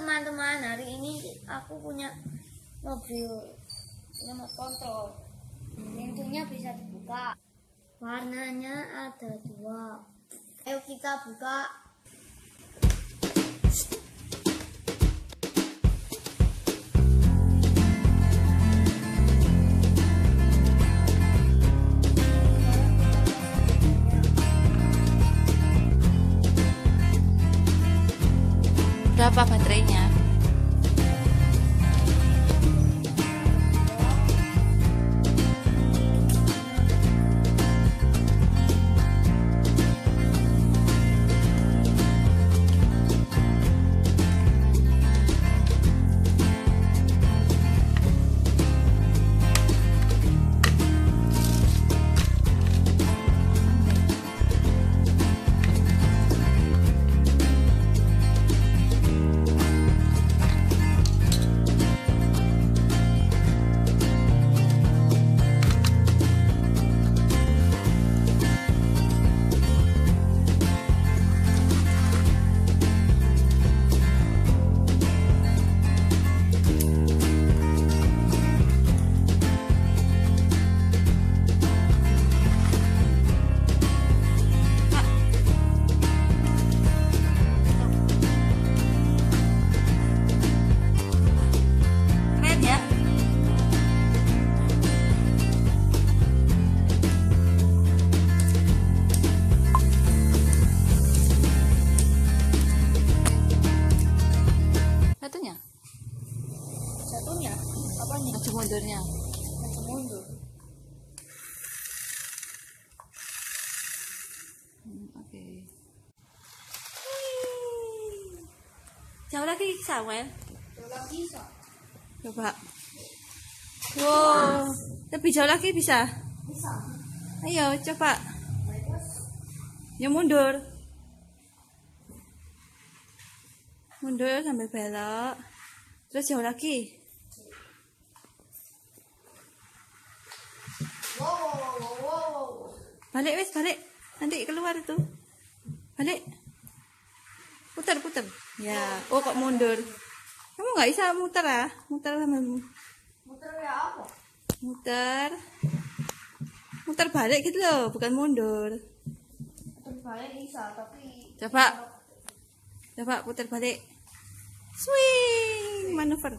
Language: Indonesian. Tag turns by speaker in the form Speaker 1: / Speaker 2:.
Speaker 1: teman-teman, hari ini aku punya mobil remote control. Pintunya bisa dibuka. Warnanya ada 2. Ayo kita buka.
Speaker 2: Berapa baterainya?
Speaker 1: Satunya apanya?
Speaker 2: Maju mundurnya.
Speaker 1: Maju mundur.
Speaker 2: Oke. Jauh lagi Samuel.
Speaker 1: Jauh lagi bisa.
Speaker 2: Coba. Wow, lebih jauh lagi bisa.
Speaker 1: Bisa.
Speaker 2: Ayo coba. Ya mundur. Mundur sambil belok. Terus jauh lagi.
Speaker 1: Wow.
Speaker 2: Balik wes, balik. Nanti keluar itu. Balik. Putar. Ya, oh kok mundur. Kamu nggak bisa muter ah? Muter
Speaker 1: Muter ya apa?
Speaker 2: Muter balik gitu loh, bukan mundur.
Speaker 1: Muter balik bisa, tapi
Speaker 2: Coba putar balik. Swing, manuver.